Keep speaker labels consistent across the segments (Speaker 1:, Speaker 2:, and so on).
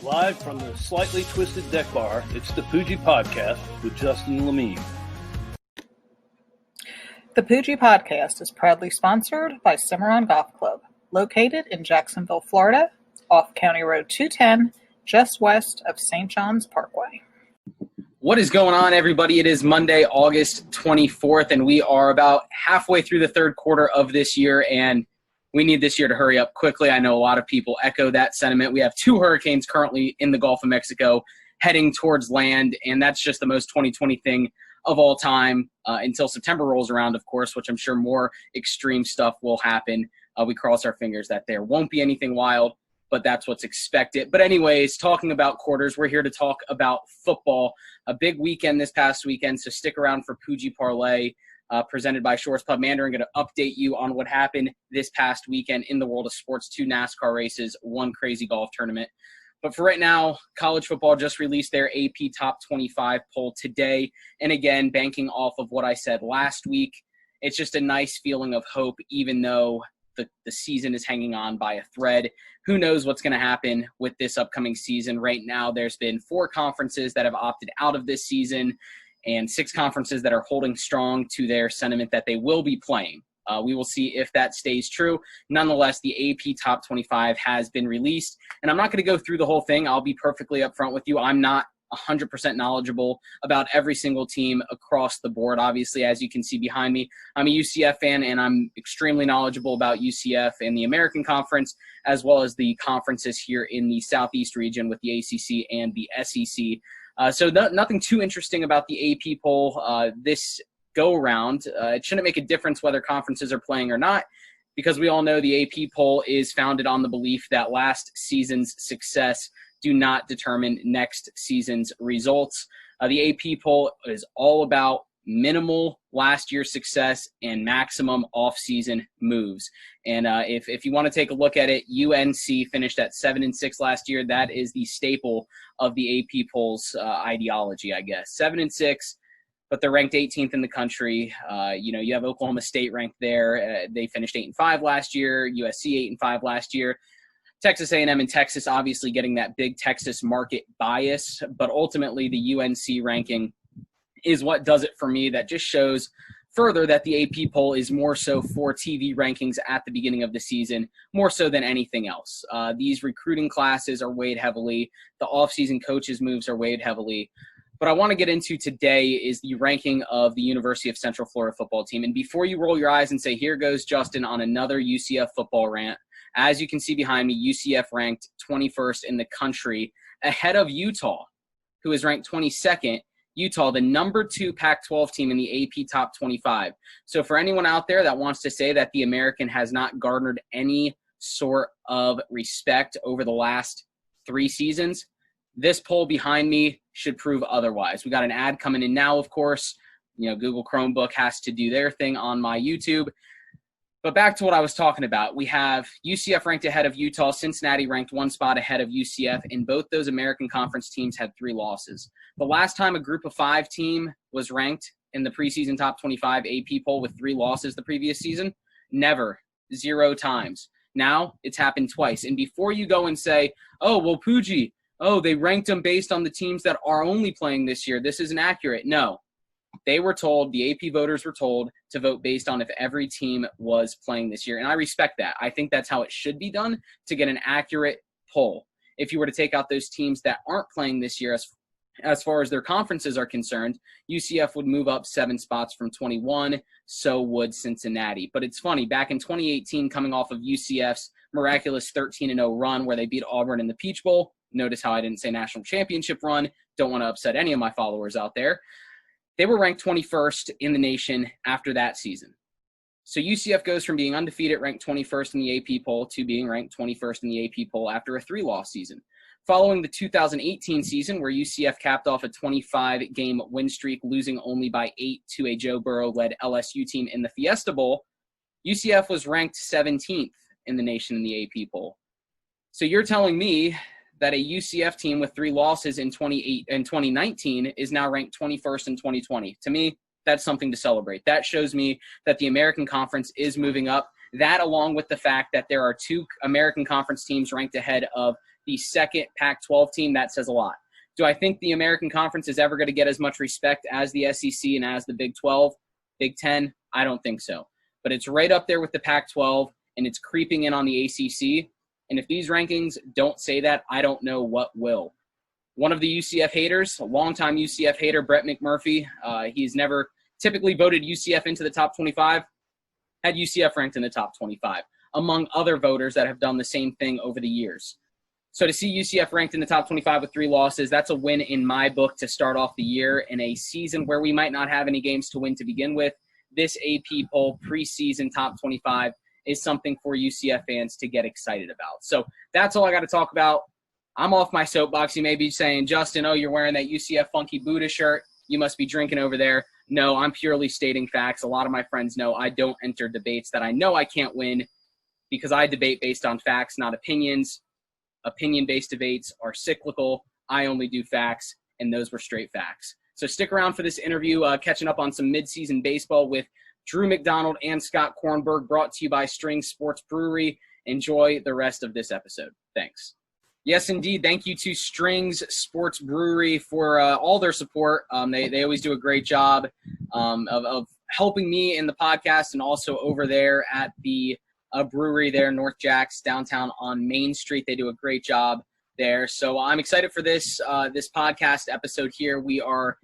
Speaker 1: Live from the slightly twisted deck bar, it's the Poojie Podcast with Justin Lemie.
Speaker 2: The Poojie Podcast is proudly sponsored by Cimarron Golf Club, located in Jacksonville, Florida, off County Road 210, just west of St. John's Parkway.
Speaker 3: What is going on, everybody? It is Monday, August 24th, and we are about halfway through the third quarter of this year, and we need this year to hurry up quickly. I know a lot of people echo that sentiment. We have two hurricanes currently in the Gulf of Mexico heading towards land, and that's just the most 2020 thing of all time until September rolls around, of course, which I'm sure more extreme stuff will happen. We cross our fingers that there won't be anything wild, but that's what's expected. But anyways, talking about quarters, we're here to talk about football. A big weekend this past weekend, so stick around for Poojie Parlay. Presented by Shores Pub Mandarin. I'm going to update you on what happened this past weekend in the world of sports. 2 NASCAR races, 1 crazy golf tournament. But for right now, college football just released their AP Top 25 poll today. And again, banking off of what I said last week, it's just a nice feeling of hope, even though the season is hanging on by a thread. Who knows what's going to happen with this upcoming season? Right now, there's been 4 conferences that have opted out of this season, and 6 conferences that are holding strong to their sentiment that they will be playing. We will see if that stays true. Nonetheless, the AP Top 25 has been released, and I'm not going to go through the whole thing. I'll be perfectly upfront with you. I'm not 100% knowledgeable about every single team across the board. Obviously, as you can see behind me, I'm a UCF fan, and I'm extremely knowledgeable about UCF and the American Conference, as well as the conferences here in the Southeast region with the ACC and the SEC. So nothing too interesting about the AP poll this go-around. It shouldn't make a difference whether conferences are playing or not, because we all know the AP poll is founded on the belief that last season's success do not determine next season's results. The AP poll is all about minimal last year's success and maximum off-season moves. And if you want to take a look at it, UNC finished at 7-6 last year. That is the staple of the AP poll's ideology, I guess. 7-6, but they're ranked 18th in the country. You have Oklahoma State ranked there. They finished 8-5 last year. USC 8-5 last year. Texas A&M and Texas obviously getting that big Texas market bias, but ultimately the UNC ranking is what does it for me. That just shows further that the AP poll is more so for TV rankings at the beginning of the season, more so than anything else. These recruiting classes are weighed heavily. The offseason coaches' moves are weighed heavily. What I want to get into today is the ranking of the University of Central Florida football team. And before you roll your eyes and say, here goes Justin on another UCF football rant, as you can see behind me, UCF ranked 21st in the country, ahead of Utah, who is ranked 22nd. Utah, the number 2 Pac-12 team in the AP Top 25. So for anyone out there that wants to say that the American has not garnered any sort of respect over the last 3 seasons, this poll behind me should prove otherwise. We got an ad coming in now, of course. Google Chromebook has to do their thing on my YouTube. But back to what I was talking about. We have UCF ranked ahead of Utah, Cincinnati ranked 1 spot ahead of UCF, and both those American Conference teams had 3 losses. The last time a group of 5 team was ranked in the preseason top 25 AP poll with 3 losses the previous season, never, 0 times. Now it's happened twice. And before you go and say, oh, well, Poojie, they ranked them based on the teams that are only playing this year, this isn't accurate. No. They were told, the AP voters were told to vote based on if every team was playing this year. And I respect that. I think that's how it should be done to get an accurate poll. If you were to take out those teams that aren't playing this year as far as their conferences are concerned, UCF would move up 7 spots from 21, so would Cincinnati. But it's funny, back in 2018, coming off of UCF's miraculous 13-0 run where they beat Auburn in the Peach Bowl, notice how I didn't say national championship run, don't want to upset any of my followers out there, they were ranked 21st in the nation after that season. So UCF goes from being undefeated, ranked 21st in the AP poll, to being ranked 21st in the AP poll after a 3-loss season. Following the 2018 season, where UCF capped off a 25-game win streak, losing only by 8 to a Joe Burrow-led LSU team in the Fiesta Bowl, UCF was ranked 17th in the nation in the AP poll. So you're telling me that a UCF team with 3 losses in 2019 is now ranked 21st in 2020. To me, that's something to celebrate. That shows me that the American Conference is moving up. That, along with the fact that there are 2 American Conference teams ranked ahead of the second Pac-12 team, that says a lot. Do I think the American Conference is ever going to get as much respect as the SEC and as the Big 12, Big 10? I don't think so. But it's right up there with the Pac-12, and it's creeping in on the ACC. And if these rankings don't say that, I don't know what will. One of the UCF haters, a longtime UCF hater, Brett McMurphy, he's never typically voted UCF into the top 25, had UCF ranked in the top 25, among other voters that have done the same thing over the years. So to see UCF ranked in the top 25 with 3 losses, that's a win in my book to start off the year in a season where we might not have any games to win to begin with. This AP poll preseason top 25 is something for UCF fans to get excited about. So that's all I got to talk about. I'm off my soapbox. You may be saying, Justin, oh, you're wearing that UCF Funky Buddha shirt. You must be drinking over there. No, I'm purely stating facts. A lot of my friends know I don't enter debates that I know I can't win because I debate based on facts, not opinions. Opinion-based debates are cyclical. I only do facts, and those were straight facts. So stick around for this interview, catching up on some midseason baseball with Drew McDonald and Scott Kornberg, brought to you by Strings Sports Brewery. Enjoy the rest of this episode. Thanks. Yes, indeed. Thank you to Strings Sports Brewery for all their support. They always do a great job of helping me in the podcast, and also over there at the brewery there, North Jacks, downtown on Main Street. They do a great job there. So I'm excited for this podcast episode here. We are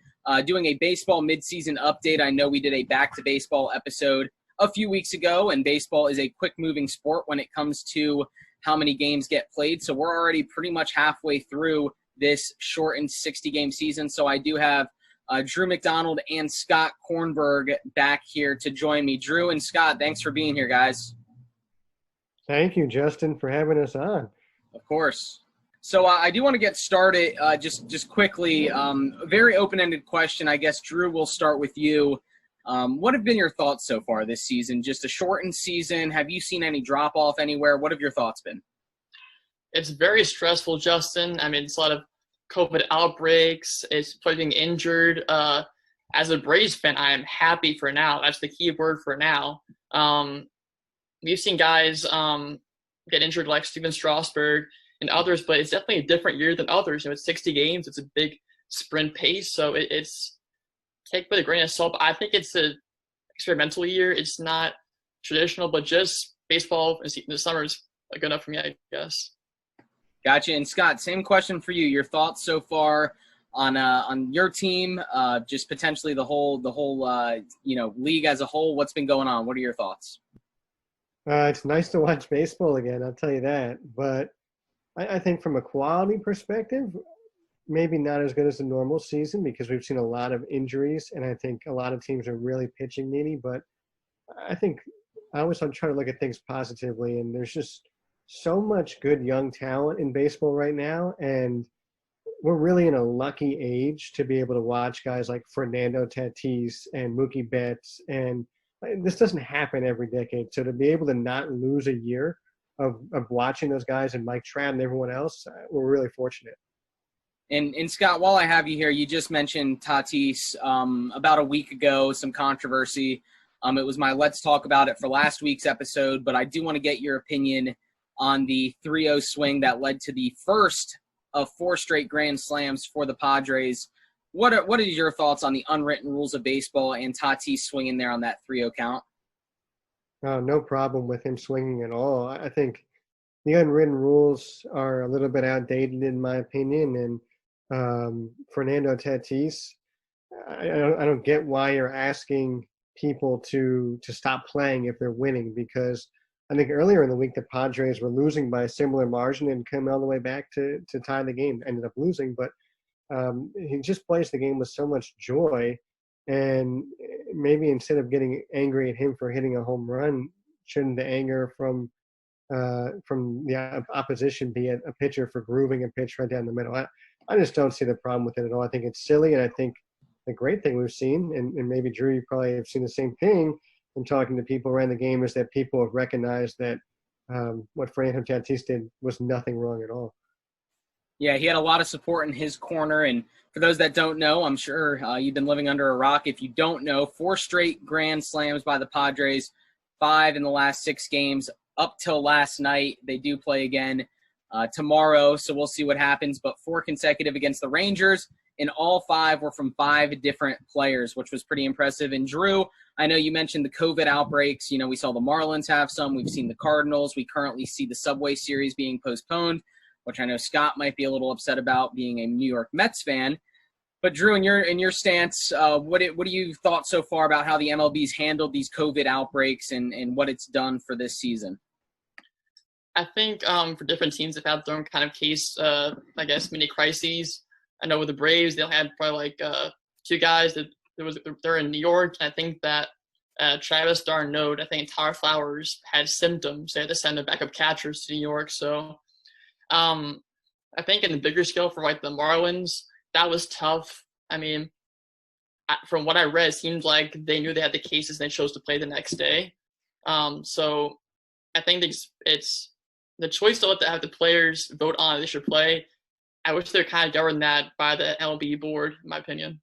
Speaker 3: doing a baseball midseason update. I know we did a back to baseball episode a few weeks ago, and baseball is a quick moving sport when it comes to how many games get played. So we're already pretty much halfway through this shortened 60-game season. So I do have Drew McDonald and Scott Kornberg back here to join me. Drew and Scott, thanks for being here, guys.
Speaker 4: Thank you, Justin, for having us on.
Speaker 3: Of course. So I do want to get started just quickly. A very open-ended question. I guess, Drew, we'll start with you. What have been your thoughts so far this season? Just a shortened season. Have you seen any drop-off anywhere? What have your thoughts been?
Speaker 5: It's very stressful, Justin. I mean, it's a lot of COVID outbreaks. It's playing injured. As a Braves fan, I am happy for now. That's the key word for now. We've seen guys get injured like Steven Strasburg and others, but it's definitely a different year than others. You know, it's 60 games. It's a big sprint pace, so it's take with a grain of salt. But I think it's an experimental year. It's not traditional, but just baseball in the summer is good enough for me, I guess.
Speaker 3: Gotcha. And Scott, same question for you. Your thoughts so far on your team, just potentially the whole league as a whole. What's been going on? What are your thoughts?
Speaker 4: It's nice to watch baseball again, I'll tell you that. But I think from a quality perspective, maybe not as good as the normal season because we've seen a lot of injuries, and I think a lot of teams are really pitching needy. But I think I always try to look at things positively, and there's just so much good young talent in baseball right now, and we're really in a lucky age to be able to watch guys like Fernando Tatis and Mookie Betts, and this doesn't happen every decade. So to be able to not lose a year of watching those guys and Mike Trout and everyone else, we're really fortunate.
Speaker 3: And Scott, while I have you here, you just mentioned Tatis about a week ago, some controversy. It was my Let's Talk About It for last week's episode, but I do want to get your opinion on the 3-0 swing that led to the first of 4 straight grand slams for the Padres. What are your thoughts on the unwritten rules of baseball and Tatis swinging there on that 3-0 count?
Speaker 4: No problem with him swinging at all. I think the unwritten rules are a little bit outdated in my opinion. And Fernando Tatis, I don't get why you're asking people to stop playing if they're winning, because I think earlier in the week the Padres were losing by a similar margin and came all the way back to tie the game. Ended up losing, but he just plays the game with so much joy, and maybe instead of getting angry at him for hitting a home run, shouldn't the anger from the opposition be a pitcher for grooving a pitch right down the middle? I just don't see the problem with it at all. I think it's silly, and I think the great thing we've seen, and maybe Drew, you probably have seen the same thing in talking to people around the game, is that people have recognized that what Fernando Tatis did was nothing wrong at all.
Speaker 3: Yeah, he had a lot of support in his corner. And for those that don't know, I'm sure you've been living under a rock. If you don't know, 4 straight grand slams by the Padres, 5 in the last 6 games up till last night. They do play again tomorrow, so we'll see what happens. But 4 consecutive against the Rangers, and all 5 were from 5 different players, which was pretty impressive. And Drew, I know you mentioned the COVID outbreaks. You know, we saw the Marlins have some. We've seen the Cardinals. We currently see the Subway Series being postponed, which I know Scott might be a little upset about, being a New York Mets fan. But Drew, in your stance, what do you thought so far about how the MLB's handled these COVID outbreaks and what it's done for this season?
Speaker 5: I think for different teams, they've had their own kind of case, I guess, mini crises. I know with the Braves, they'll had probably like 2 guys that they're in New York. And I think that Travis d'Arnaud, I think Tyler Flowers had symptoms. They had to send the backup catchers to New York. So I think in the bigger scale for like the Marlins, that was tough. I mean, from what I read, it seemed like they knew they had the cases and they chose to play the next day. So I think it's the choice to have the players vote on if they should play. I wish they're kind of governed that by the MLB board, in my opinion.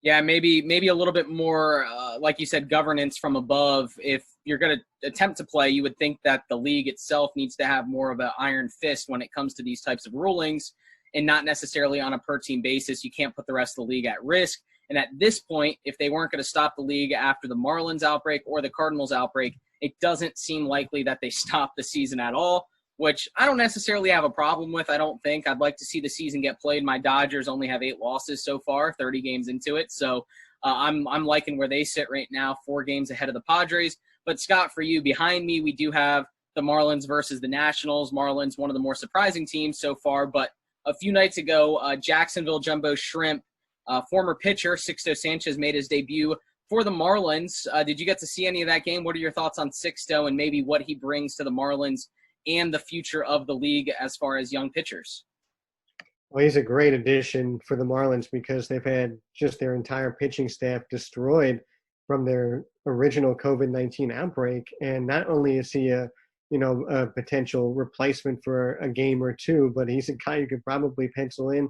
Speaker 3: Yeah, maybe a little bit more, like you said, governance from above. If you're going to attempt to play, you would think that the league itself needs to have more of an iron fist when it comes to these types of rulings, and not necessarily on a per-team basis. You can't put the rest of the league at risk. And at this point, if they weren't going to stop the league after the Marlins outbreak or the Cardinals outbreak, it doesn't seem likely that they stop the season at all, which I don't necessarily have a problem with, I don't think. I'd like to see the season get played. My Dodgers only have 8 losses so far, 30 games into it. So I'm liking where they sit right now, 4 games ahead of the Padres. But, Scott, for you, behind me, we do have the Marlins versus the Nationals. Marlins, one of the more surprising teams so far. But a few nights ago, Jacksonville Jumbo Shrimp, former pitcher Sixto Sanchez, made his debut for the Marlins. Did you get to see any of that game? What are your thoughts on Sixto and maybe what he brings to the Marlins and the future of the league as far as young pitchers?
Speaker 4: Well, he's a great addition for the Marlins because they've had just their entire pitching staff destroyed from their original COVID-19 outbreak. And not only is he a potential replacement for a game or 2, but he's a guy you could probably pencil in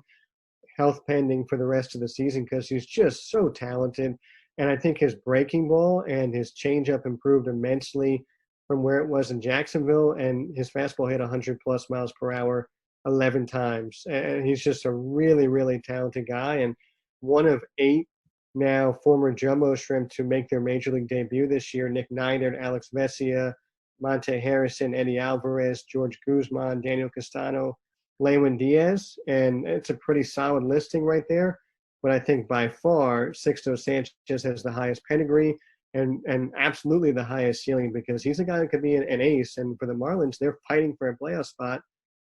Speaker 4: health pending for the rest of the season because he's just so talented. And I think his breaking ball and his changeup improved immensely from where it was in Jacksonville, and his fastball hit 100-plus miles per hour 11 times. And he's just a really, really talented guy, and one of 8 now former Jumbo Shrimp to make their Major League debut this year: Nick Neidert, Alex Vesia, Monte Harrison, Eddie Alvarez, George Guzman, Daniel Castano, Lewin Diaz. And it's a pretty solid listing right there. But I think by far Sixto Sanchez has the highest pedigree and absolutely the highest ceiling because he's a guy who could be an ace. And for the Marlins, they're fighting for a playoff spot.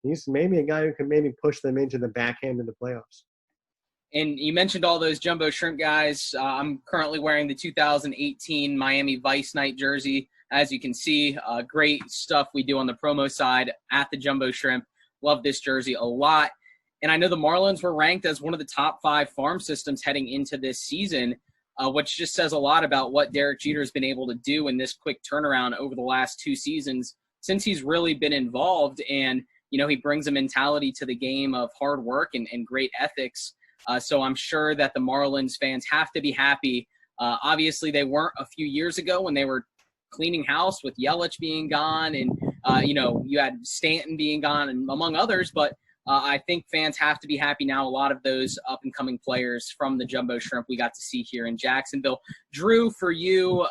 Speaker 4: He's maybe a guy who can maybe push them into the back end of the playoffs.
Speaker 3: And you mentioned all those Jumbo Shrimp guys. I'm currently wearing the 2018 Miami Vice Night jersey. As you can see, great stuff we do on the promo side at the Jumbo Shrimp. Love this jersey a lot. And I know the Marlins were ranked as one of the top 5 farm systems heading into this season, which just says a lot about what Derek Jeter has been able to do in this quick turnaround over the last 2 seasons since he's really been involved. And, he brings a mentality to the game of hard work and great ethics. So I'm sure that the Marlins fans have to be happy. Obviously, they weren't a few years ago when they were cleaning house with Yelich being gone and, you had Stanton being gone and among others, but I think fans have to be happy now. A lot of those up-and-coming players from the Jumbo Shrimp we got to see here in Jacksonville. Drew, for you,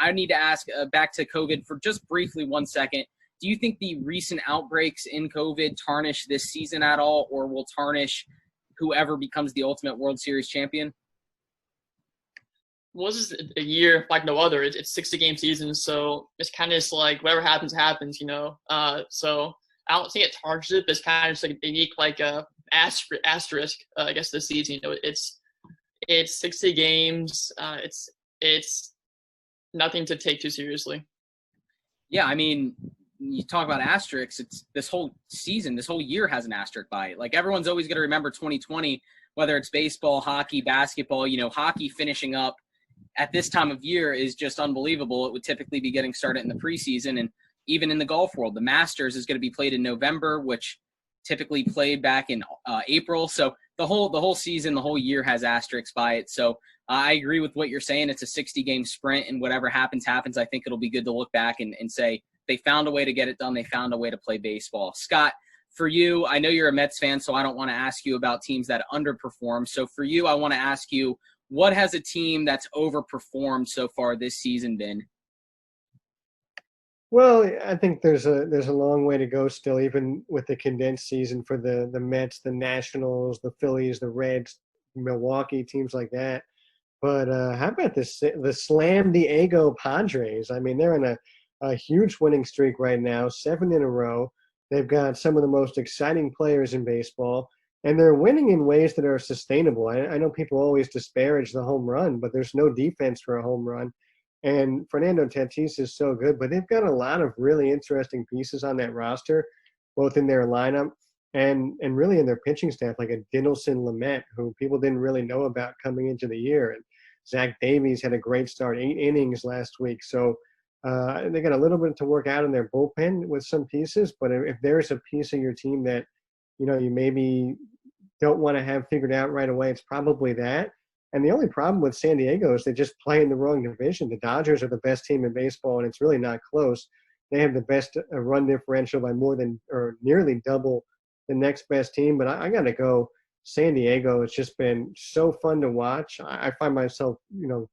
Speaker 3: I need to ask back to COVID for just briefly 1 second. Do you think the recent outbreaks in COVID tarnish this season at all, or will tarnish whoever becomes the ultimate World Series champion?
Speaker 5: Well, this is a year like no other. It's 60-game season, so it's kind of just like whatever happens, happens, So I don't think it tarnishes it, but it's kind of just like a unique, like asterisk, I guess, this season. It's 60 games. It's nothing to take too seriously.
Speaker 3: Yeah, I mean, you talk about asterisks. It's this whole season, this whole year has an asterisk by it. Like everyone's always going to remember 2020, whether it's baseball, hockey, basketball. Hockey finishing up at this time of year is just unbelievable. It would typically be getting started in the preseason, and even in the golf world, the Masters is going to be played in November, which typically played back in April. So the whole season, the whole year has asterisks by it. So I agree with what you're saying. It's a 60-game sprint, and whatever happens, happens. I think it'll be good to look back and say they found a way to get it done. They found a way to play baseball. Scott, for you, I know you're a Mets fan, so I don't want to ask you about teams that underperform. So for you, I want to ask you, what has a team that's overperformed so far this season been?
Speaker 4: Well, I think there's a long way to go still, even with the condensed season for the Mets, the Nationals, the Phillies, the Reds, Milwaukee, teams like that. But how about the Slam Diego Padres? I mean, they're in a huge winning streak right now, 7 in a row. They've got some of the most exciting players in baseball, and they're winning in ways that are sustainable. I know people always disparage the home run, but there's no defense for a home run. And Fernando Tatis is so good, but they've got a lot of really interesting pieces on that roster, both in their lineup and really in their pitching staff, like a Dinelson Lamet, who people didn't really know about coming into the year. And Zach Davies had a great start, 8 innings last week. So they got a little bit to work out in their bullpen with some pieces, but if there's a piece of your team that, you maybe don't want to have figured out right away, it's probably that. And the only problem with San Diego is they just play in the wrong division. The Dodgers are the best team in baseball, and it's really not close. They have the best run differential by more than or nearly double the next best team. But I got to go San Diego. It's just been so fun to watch. I find myself,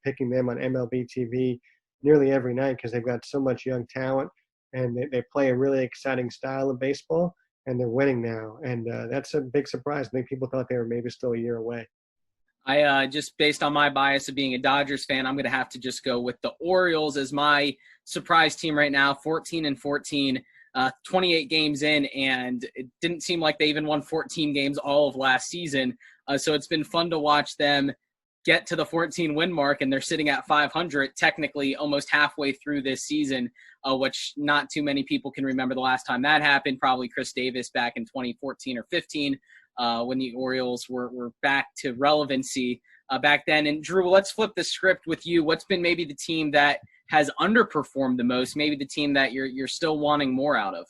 Speaker 4: picking them on MLB TV nearly every night because they've got so much young talent, and they play a really exciting style of baseball, and they're winning now. And that's a big surprise. I think people thought they were maybe still a year away.
Speaker 3: I just based on my bias of being a Dodgers fan, I'm going to have to just go with the Orioles as my surprise team right now, 14-14, 28 games in, and it didn't seem like they even won 14 games all of last season. So it's been fun to watch them get to the 14-win mark, and they're sitting at 500, technically almost halfway through this season, which not too many people can remember the last time that happened, probably Chris Davis back in 2014 or 15. When the Orioles were back to relevancy back then. And Drew, let's flip the script with you. What's been maybe the team that has underperformed the most, maybe the team that you're still wanting more out of?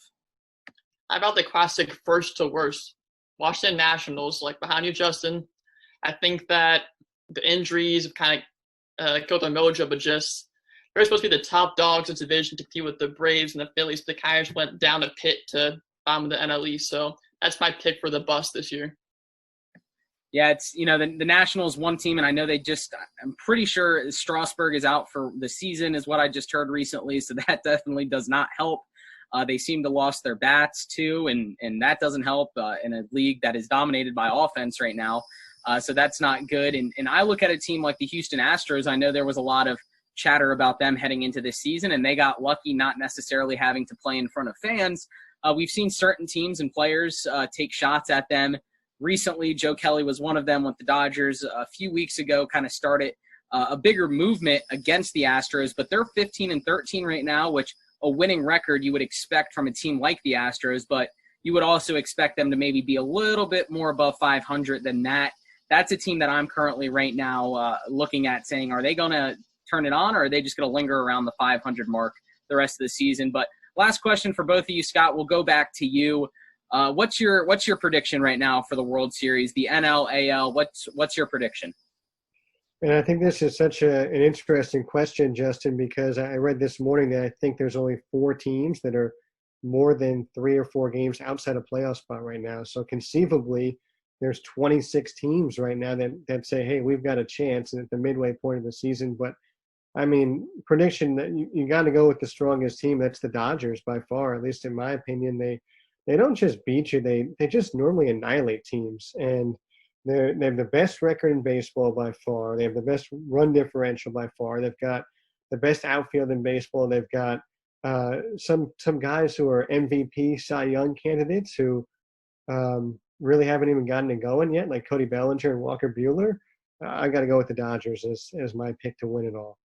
Speaker 5: How about the classic first to worst? Washington Nationals, like behind you, Justin. I think that the injuries have kind of killed their mojo, but just they're supposed to be the top dogs in the division to compete with the Braves and the Phillies. But the Coyotes went down the pit to bottom of the NL East. So that's my pick for the bust this year.
Speaker 3: Yeah, it's, the Nationals one team, and I know I'm pretty sure Strasburg is out for the season is what I just heard recently, so that definitely does not help. They seem to lost their bats too, and that doesn't help in a league that is dominated by offense right now. So that's not good. And I look at a team like the Houston Astros. I know there was a lot of chatter about them heading into this season, and they got lucky not necessarily having to play in front of fans. We've seen certain teams and players take shots at them. Recently, Joe Kelly was one of them with the Dodgers a few weeks ago, kind of started a bigger movement against the Astros, but they're 15-13 right now, which a winning record you would expect from a team like the Astros, but you would also expect them to maybe be a little bit more above 500 than that. That's a team that I'm currently right now looking at saying, are they going to turn it on, or are they just going to linger around the 500 mark the rest of the season? But last question for both of you, Scott. We'll go back to you. What's your prediction right now for the World Series, the NL, AL? What's your prediction?
Speaker 4: And I think this is such an interesting question, Justin, because I read this morning that I think there's only 4 teams that are more than 3 or 4 games outside a playoff spot right now. So conceivably, there's 26 teams right now that say, hey, we've got a chance at the midway point of the season. But I mean, prediction that you got to go with the strongest team. That's the Dodgers by far, at least in my opinion. They don't just beat you. They just normally annihilate teams. And they have the best record in baseball by far. They have the best run differential by far. They've got the best outfield in baseball. They've got some guys who are MVP Cy Young candidates who really haven't even gotten it going yet, like Cody Bellinger and Walker Buehler. I got to go with the Dodgers as my pick to win it all.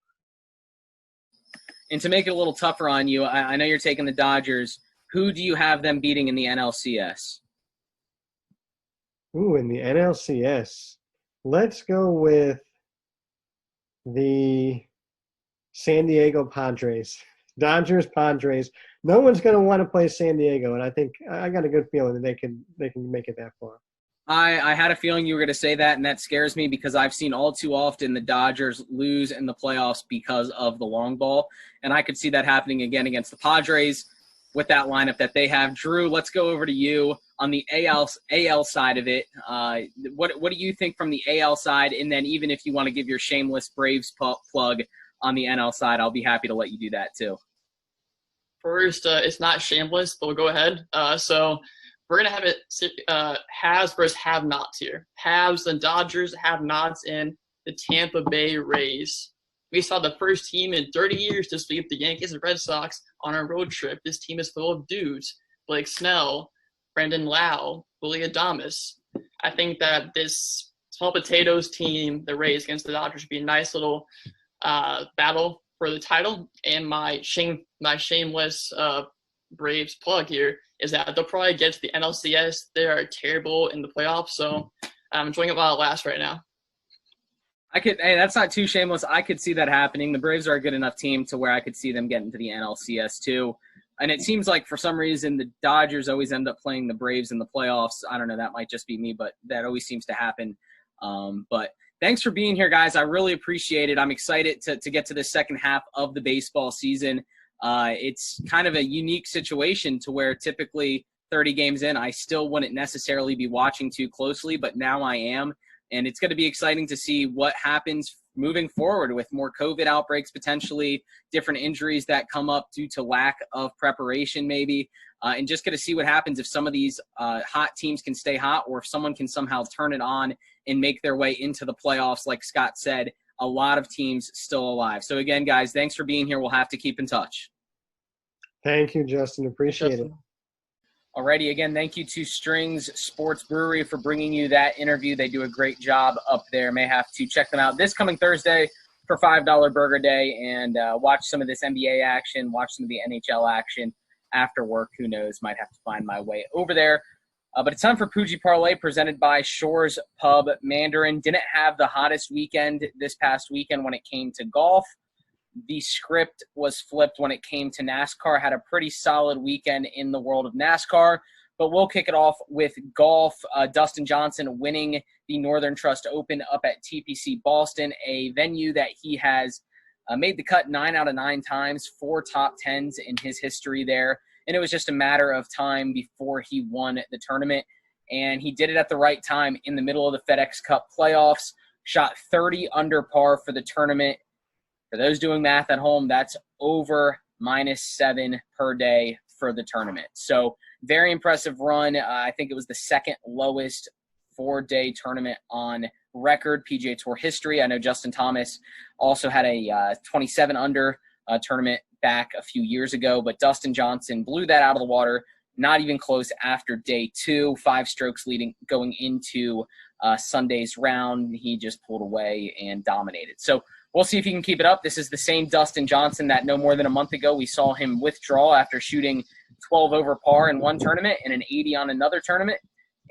Speaker 3: And to make it a little tougher on you, I know you're taking the Dodgers. Who do you have them beating in the NLCS?
Speaker 4: Ooh, in the NLCS. Let's go with the San Diego Padres. Dodgers, Padres. No one's going to want to play San Diego, and I think I got a good feeling that they can make it that far.
Speaker 3: I had a feeling you were going to say that, and that scares me because I've seen all too often the Dodgers lose in the playoffs because of the long ball, and I could see that happening again against the Padres with that lineup that they have. Drew, let's go over to you. on the AL side of it. What do you think from the AL side? And then even if you want to give your shameless Braves plug on the NL side, I'll be happy to let you do that too.
Speaker 5: First, it's not shameless, but we'll go ahead. So we're going to have it haves versus have-nots here. Haves, the Dodgers, have-nots, and the Tampa Bay Rays. We saw the first team in 30 years to sweep the Yankees and Red Sox on a road trip. This team is full of dudes. Blake Snell, Brandon Lau, Willie Adames. I think that this small potatoes team, the Rays against the Dodgers, would be a nice little battle for the title. And my shameless Braves plug here is that they'll probably get to the NLCS. They are terrible in the playoffs, so I'm enjoying it while it lasts right now.
Speaker 3: Hey, that's not too shameless. I could see that happening. The Braves are a good enough team to where I could see them getting to the NLCS too. And it seems like for some reason the Dodgers always end up playing the Braves in the playoffs. I don't know. That might just be me, but that always seems to happen. But thanks for being here, guys. I really appreciate it. I'm excited to get to the second half of the baseball season. It's kind of a unique situation to where typically 30 games in, I still wouldn't necessarily be watching too closely, but now I am. And it's going to be exciting to see what happens moving forward with more COVID outbreaks, potentially different injuries that come up due to lack of preparation maybe, and just going to see what happens if some of these hot teams can stay hot or if someone can somehow turn it on and make their way into the playoffs. Like Scott said, a lot of teams still alive. So again, guys, thanks for being here. We'll have to keep in touch.
Speaker 4: Thank you, Justin. Appreciate it.
Speaker 3: Alrighty, again, thank you to Strings Sports Brewery for bringing you that interview. They do a great job up there. May have to check them out this coming Thursday for $5 Burger Day and watch some of this NBA action, watch some of the NHL action after work. Who knows? Might have to find my way over there. But it's time for Poojie Parlay presented by Shores Pub Mandarin. Didn't have the hottest weekend this past weekend when it came to golf. The script was flipped when it came to NASCAR. Had a pretty solid weekend in the world of NASCAR, but we'll kick it off with golf. Dustin Johnson winning the Northern Trust Open up at TPC Boston, a venue that he has made the cut 9 out of 9 times, 4 top 10s in his history there. And it was just a matter of time before he won the tournament. And he did it at the right time in the middle of the FedEx Cup playoffs, shot 30 under par for the tournament. For those doing math at home, that's over -7 per day for the tournament. So very impressive run. I think it was the second lowest 4-day tournament on record PGA Tour history. I know Justin Thomas also had a 27 under tournament back a few years ago, but Dustin Johnson blew that out of the water. Not even close after day 2, 5 strokes leading going into Sunday's round. He just pulled away and dominated. So we'll see if he can keep it up. This is the same Dustin Johnson that no more than a month ago we saw him withdraw after shooting 12 over par in one tournament and an 80 on another tournament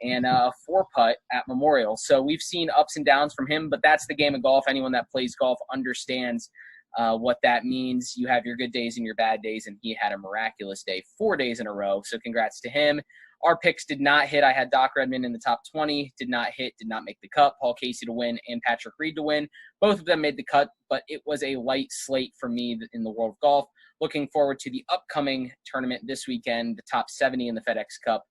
Speaker 3: and a 4-putt at Memorial. So we've seen ups and downs from him, but that's the game of golf. Anyone that plays golf understands what that means. You have your good days and your bad days, and he had a miraculous day 4 days in a row. So congrats to him. Our picks did not hit. I had Doc Redman in the top 20, did not hit, did not make the cut. Paul Casey to win and Patrick Reed to win. Both of them made the cut, but it was a light slate for me in the world of golf. Looking forward to the upcoming tournament this weekend, the top 70 in the FedEx Cup.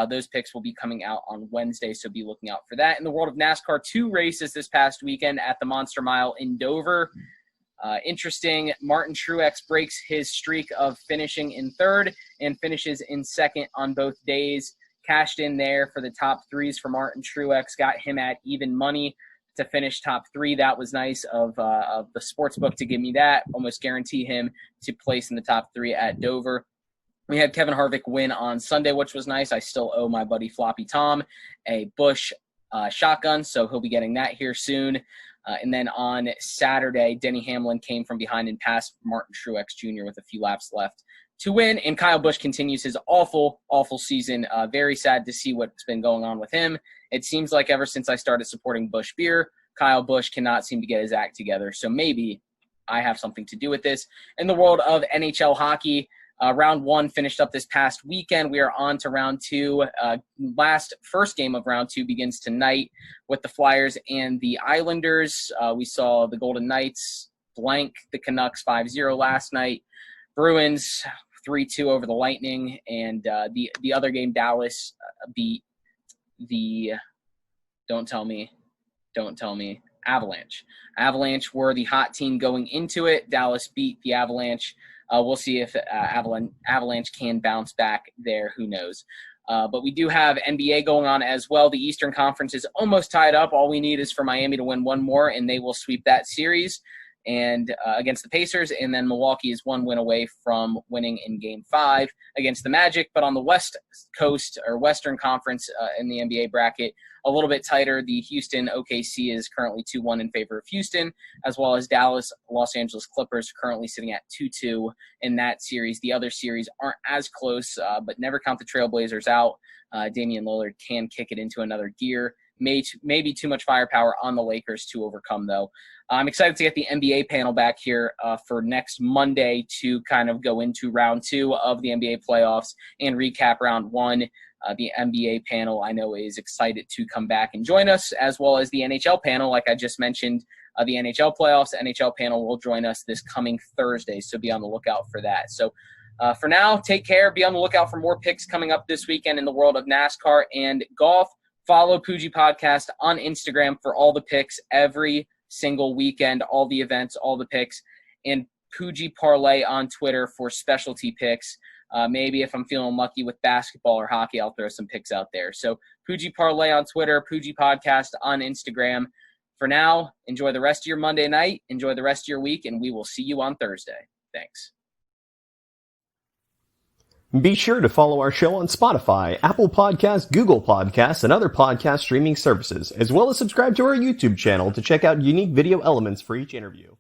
Speaker 3: Those picks will be coming out on Wednesday, so be looking out for that. In the world of NASCAR, 2 races this past weekend at the Monster Mile in Dover. Interesting, Martin Truex breaks his streak of finishing in 3rd and finishes in 2nd on both days. Cashed in there for the top 3s for Martin Truex, got him at even money to finish top 3. That was nice of the sportsbook to give me that. Almost guarantee him to place in the top 3 at Dover. We had Kevin Harvick win on Sunday, which was nice. I still owe my buddy Floppy Tom a Busch shotgun, so he'll be getting that here soon. And then on Saturday, Denny Hamlin came from behind and passed Martin Truex Jr. with a few laps left to win. And Kyle Busch continues his awful, awful season. Very sad to see what's been going on with him. It seems like ever since I started supporting Busch Beer, Kyle Busch cannot seem to get his act together. So maybe I have something to do with this. In the world of NHL hockey, round 1 finished up this past weekend. We are on to round 2. First game of round 2 begins tonight with the Flyers and the Islanders. We saw the Golden Knights blank the Canucks 5-0 last night. Bruins 3-2 over the Lightning, and the other game, Dallas beat the don't tell me Avalanche. Avalanche were the hot team going into it. Dallas beat the Avalanche. We'll see if Avalanche can bounce back there. Who knows? But we do have NBA going on as well. The Eastern Conference is almost tied up. All we need is for Miami to win one more, and they will sweep that series and against the Pacers. And then Milwaukee is one win away from winning in Game 5 against the Magic. But on the West Coast or Western Conference in the NBA bracket, a little bit tighter. The Houston OKC is currently 2-1 in favor of Houston, as well as Dallas, Los Angeles Clippers currently sitting at 2-2 in that series. The other series aren't as close, but never count the Trailblazers out. Damian Lillard can kick it into another gear. Maybe too much firepower on the Lakers to overcome, though. I'm excited to get the NBA panel back here for next Monday to kind of go into round 2 of the NBA playoffs and recap round 1. The NBA panel, I know, is excited to come back and join us, as well as the NHL panel. Like I just mentioned, the NHL playoffs, NHL panel will join us this coming Thursday, so be on the lookout for that. So for now, take care. Be on the lookout for more picks coming up this weekend in the world of NASCAR and golf. Follow Poojie Podcast on Instagram for all the picks every single weekend, all the events, all the picks, and Poojie Parlay on Twitter for specialty picks. Maybe if I'm feeling lucky with basketball or hockey, I'll throw some picks out there. So Poojie Parlay on Twitter, Poojie Podcast on Instagram. For now, enjoy the rest of your Monday night, enjoy the rest of your week, and we will see you on Thursday. Thanks.
Speaker 6: Be sure to follow our show on Spotify, Apple Podcasts, Google Podcasts, and other podcast streaming services, as well as subscribe to our YouTube channel to check out unique video elements for each interview.